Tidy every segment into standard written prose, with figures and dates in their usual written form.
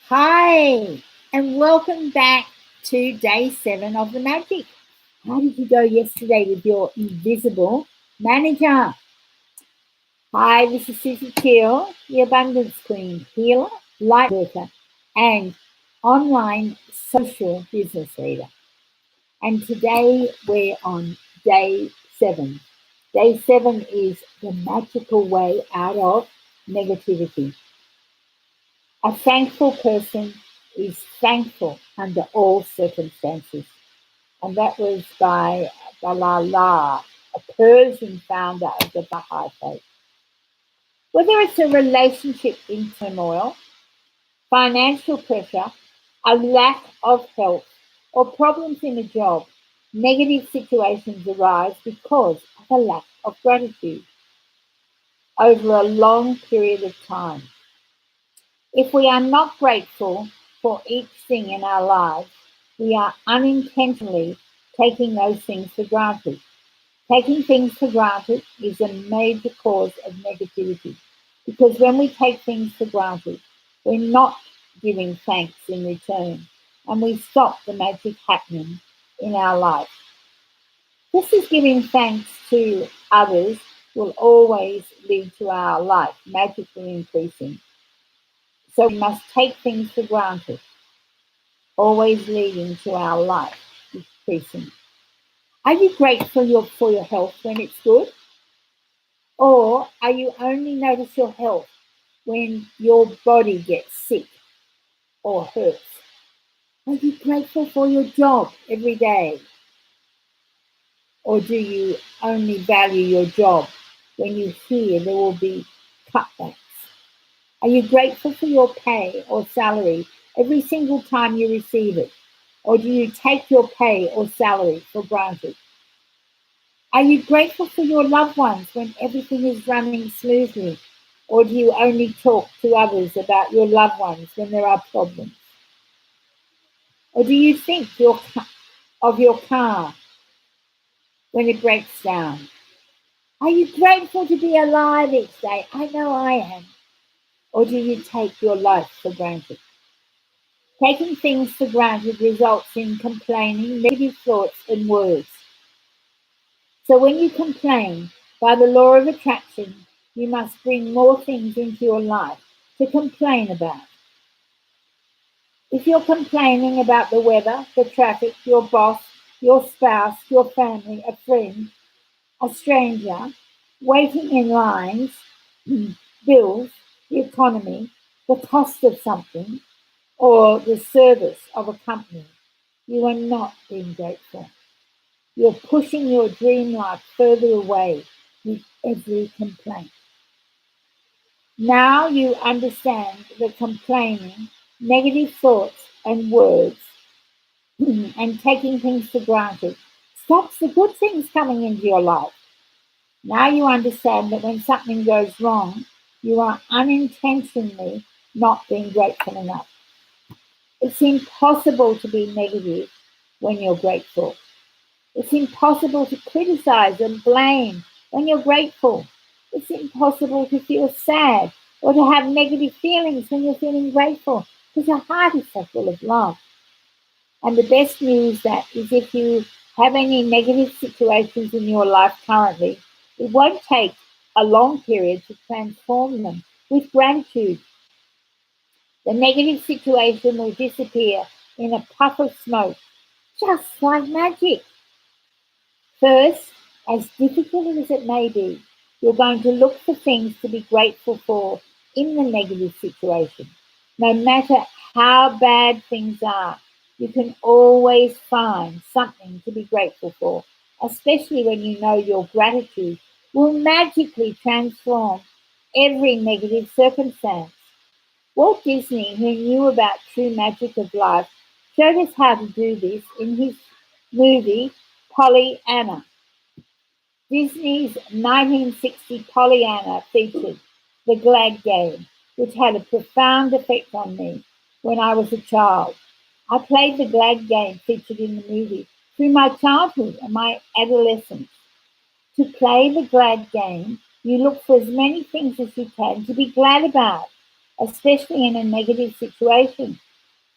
Hi, and welcome back to day 7 of the magic. How did you go yesterday with your invisible manager? Hi, this is Suzie Cheel, the Abundance Queen, healer, light worker, and online social business leader. And today we're on day 7. Day 7 is the magical way out of negativity. A thankful person is thankful under all circumstances. And that was by LLAH, a Persian founder of the Baha'I faith. Whether it's a relationship in turmoil, financial pressure, a lack of health, or problems in a job, negative situations arise because of a lack of gratitude over a long period of time. If we are not grateful for each thing in our lives, we are unintentionally taking those things for granted. Taking things for granted is a major cause of negativity because when we take things for granted, we're not giving thanks in return and we stop the magic happening in our life. Just as giving thanks to others will always lead to our life magically increasing. So we must take things for granted, always leading to our life increasing. Are you grateful for your health when it's good? Or are you only notice your health when your body gets sick or hurts? Are you grateful for your job every day? Or do you only value your job when you hear there will be cutbacks? Are you grateful for your pay or salary every single time you receive it? Or do you take your pay or salary for granted? Are you grateful for your loved ones when everything is running smoothly? Or do you only talk to others about your loved ones when there are problems? Or do you think of your car when it breaks down? Are you grateful to be alive each day? I know I am. Or do you take your life for granted? Taking things for granted results in complaining, negative thoughts, and words. So when you complain, by the law of attraction, you must bring more things into your life to complain about. If you're complaining about the weather, the traffic, your boss, your spouse, your family, a friend, a stranger, waiting in lines, bills, the economy, the cost of something, or the service of a company, you are not being grateful. You're pushing your dream life further away with every complaint. Now you understand that complaining, negative thoughts and words, and taking things for granted stops the good things coming into your life. Now you understand that when something goes wrong, you are unintentionally not being grateful enough. It's impossible to be negative when you're grateful. It's impossible to criticize and blame when you're grateful. It's impossible to feel sad or to have negative feelings when you're feeling grateful because your heart is so full of love. And the best news that is if you have any negative situations in your life currently, it won't take a long period to transform them with gratitude. The negative situation will disappear in a puff of smoke, just like magic. First, as difficult as it may be, you're going to look for things to be grateful for in the negative situation. No matter how bad things are, you can always find something to be grateful for, especially when you know your gratitude will magically transform every negative circumstance. Walt Disney, who knew about true magic of life, showed us how to do this in his movie Pollyanna. Disney's 1960 Pollyanna featured the Glad game, which had a profound effect on me when I was a child. I played the Glad game featured in the movie through my childhood and my adolescence. To play the Glad game, You look for as many things as you can to be glad about, especially in a negative situation.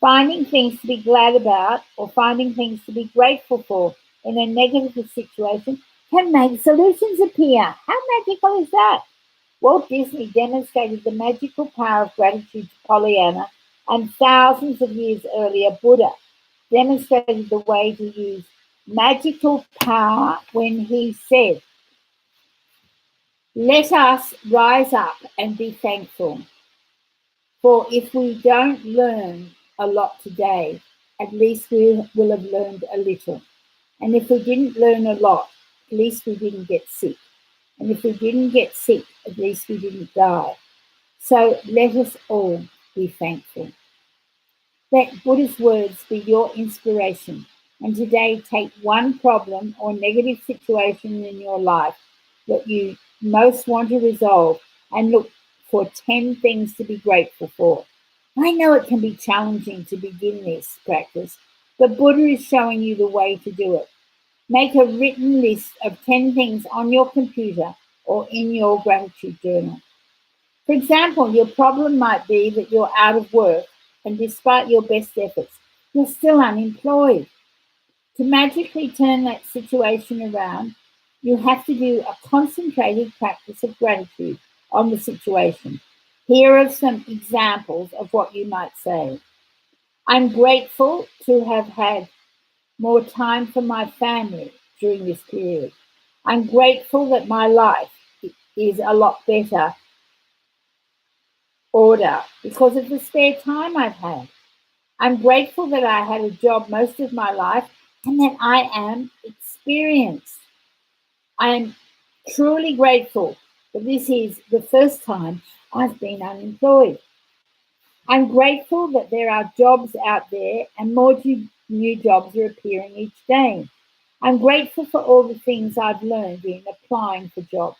Finding things to be glad about or finding things to be grateful for in a negative situation can make solutions appear. How magical is that? Walt Disney demonstrated the magical power of gratitude to Pollyanna, and thousands of years earlier, Buddha demonstrated the way to use magical power when he said, "Let us rise up and be thankful. For if we don't learn a lot today, at least we will have learned a little. And if we didn't learn a lot, at least we didn't get sick. And if we didn't get sick, at least we didn't die. So let us all be thankful." Let Buddha's words be your inspiration. And today, take one problem or negative situation in your life that you most want to resolve and look for 10 things to be grateful for. I know it can be challenging to begin this practice, but Buddha is showing you the way to do it. Make a written list of 10 things on your computer or in your gratitude journal. For example, your problem might be that you're out of work and despite your best efforts, you're still unemployed. To magically turn that situation around, you have to do a concentrated practice of gratitude on the situation. Here are some examples of what you might say. I'm grateful to have had more time for my family during this period. I'm grateful that my life is a lot better order because of the spare time I've had. I'm grateful that I had a job most of my life and that I am experienced. I am truly grateful that this is the first time I've been unemployed. I'm grateful that there are jobs out there and more new jobs are appearing each day. I'm grateful for all the things I've learned in applying for jobs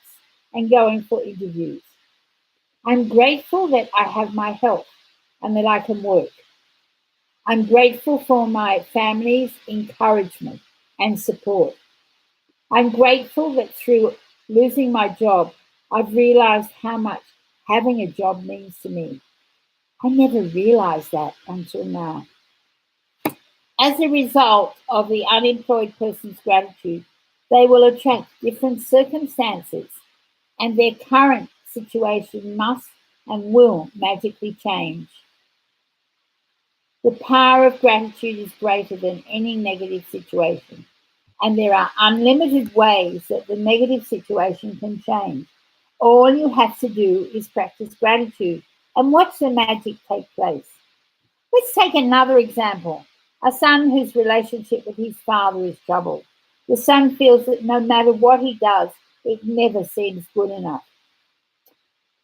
and going for interviews. I'm grateful that I have my health and that I can work. I'm grateful for my family's encouragement and support. I'm grateful that through losing my job, I've realized how much having a job means to me. I never realized that until now. As a result of the unemployed person's gratitude, they will attract different circumstances, and their current situation must and will magically change. The power of gratitude is greater than any negative situation, and there are unlimited ways that the negative situation can change. All you have to do is practice gratitude and watch the magic take place. Let's take another example. A son whose relationship with his father is troubled. The son feels that no matter what he does, it never seems good enough.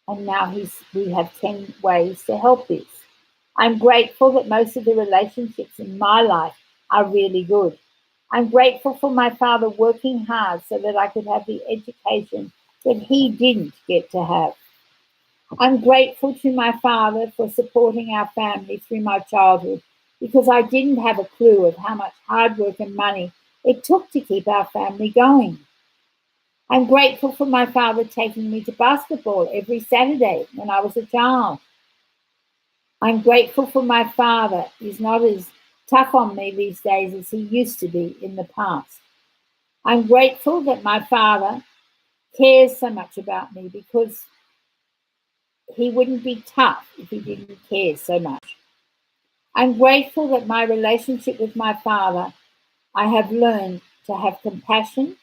And now we have 10 ways to help this. I'm grateful that most of the relationships in my life are really good. I'm grateful for my father working hard so that I could have the education that he didn't get to have. I'm grateful to my father for supporting our family through my childhood because I didn't have a clue of how much hard work and money it took to keep our family going. I'm grateful for my father taking me to basketball every Saturday when I was a child. I'm grateful for my father. He's not as tough on me these days as he used to be in the past. I'm grateful that my father cares so much about me because he wouldn't be tough if he didn't care so much. I'm grateful that my relationship with my father, I have learned to have compassion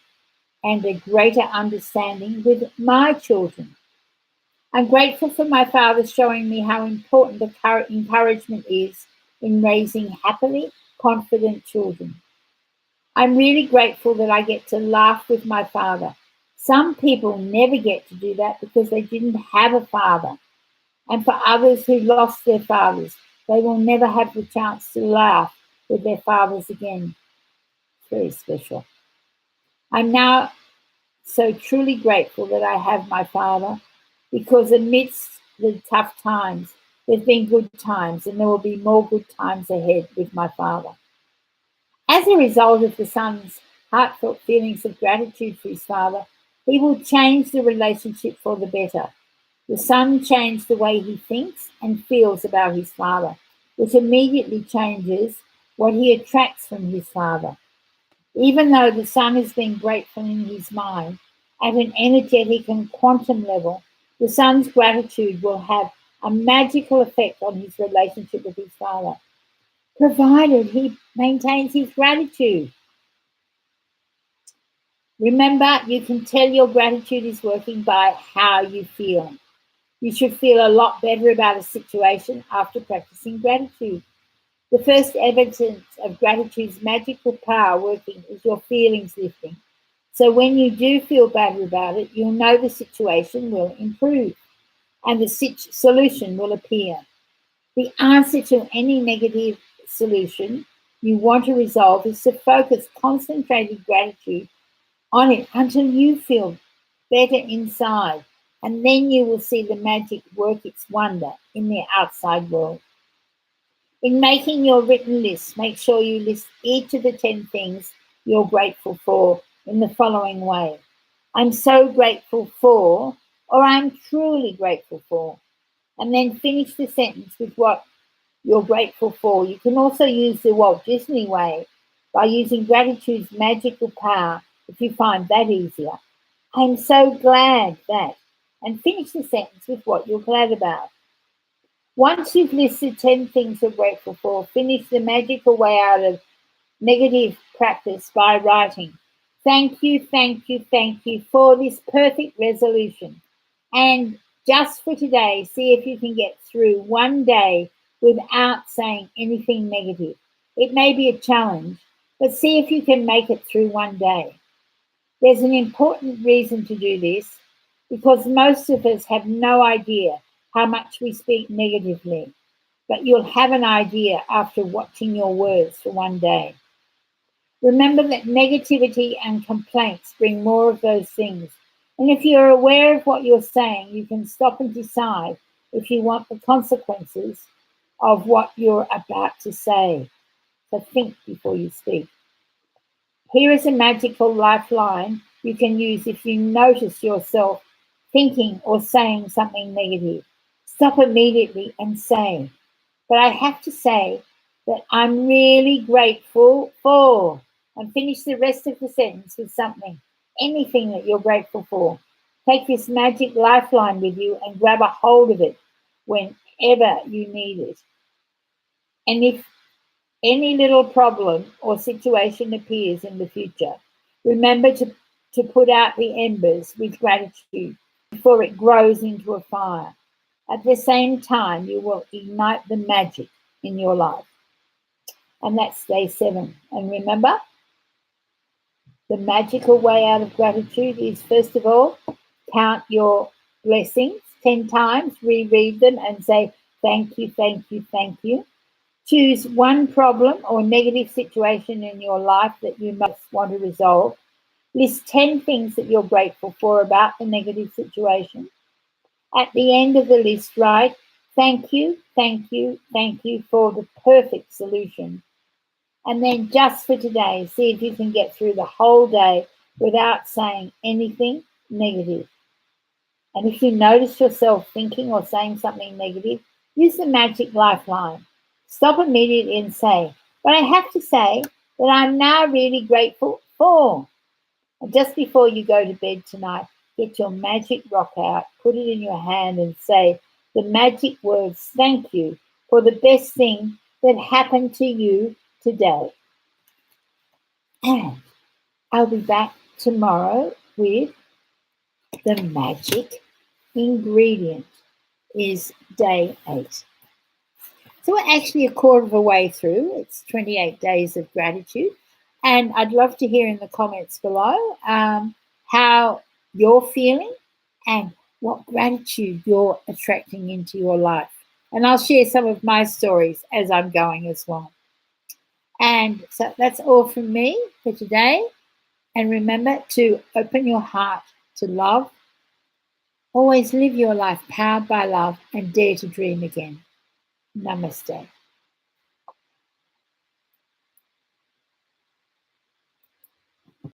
and a greater understanding with my children. I'm grateful for my father showing me how important the encouragement is in raising happily, confident children. I'm really grateful that I get to laugh with my father. Some people never get to do that because they didn't have a father. And for others who lost their fathers, they will never have the chance to laugh with their fathers again. It's very special. I'm now so truly grateful that I have my father because amidst the tough times, there's been good times and there will be more good times ahead with my father. As a result of the son's heartfelt feelings of gratitude for his father, He will change the relationship for the better. The son changed the way he thinks and feels about his father, which immediately changes what he attracts from his father. Even though the son has been grateful in his mind, at an energetic and quantum level, the son's gratitude will have a magical effect on his relationship with his father, provided he maintains his gratitude. Remember, you can tell your gratitude is working by how you feel. You should feel a lot better about a situation after practicing gratitude. The first evidence of gratitude's magical power working is your feelings lifting. So when you do feel better about it, you'll know the situation will improve and the solution will appear. The answer to any negative solution you want to resolve is to focus concentrated gratitude on it until you feel better inside, and then you will see the magic work its wonder in the outside world. In making your written list, make sure you list each of the 10 things you're grateful for in the following way. I'm so grateful for, or I'm truly grateful for. And then finish the sentence with what you're grateful for. You can also use the Walt Disney way by using gratitude's magical power if you find that easier. I'm so glad that, and finish the sentence with what you're glad about. Once you've listed 10 things you're grateful for, finish the magical way out of negative practice by writing, thank you, thank you, thank you for this perfect resolution. And just for today, see if you can get through one day without saying anything negative. It may be a challenge, but see if you can make it through one day. There's an important reason to do this because most of us have no idea how much we speak negatively, but you'll have an idea after watching your words for one day. Remember that negativity and complaints bring more of those things. And if you're aware of what you're saying, you can stop and decide if you want the consequences of what you're about to say. So think before you speak. Here is a magical lifeline you can use if you notice yourself thinking or saying something negative. Stop immediately and say, but I have to say that I'm really grateful for, and finish the rest of the sentence with something, anything that you're grateful for. Take this magic lifeline with you and grab a hold of it whenever you need it. And if any little problem or situation appears in the future, remember to put out the embers with gratitude before it grows into a fire. At the same time, you will ignite the magic in your life. And that's day 7. And remember, the magical way out of gratitude is, first of all, count your blessings 10 times, reread them and say, thank you, thank you, thank you. Choose one problem or negative situation in your life that you most want to resolve. List 10 things that you're grateful for about the negative situation. At the end of the list, write, thank you, thank you, thank you for the perfect solution. And then just for today, see if you can get through the whole day without saying anything negative. And if you notice yourself thinking or saying something negative, use the magic lifeline. Stop immediately and say, but I have to say that I'm now really grateful for. And just before you go to bed tonight, get your magic rock out, put it in your hand and say the magic words, thank you for the best thing that happened to you today. And I'll be back tomorrow with the magic ingredient is day 8. So we're actually a quarter of a way through. It's 28 days of gratitude. And I'd love to hear in the comments below how you're feeling and what gratitude you're attracting into your life. And I'll share some of my stories as I'm going as well. And so that's all from me for today. And remember to open your heart to love. Always live your life powered by love and dare to dream again. Namaste.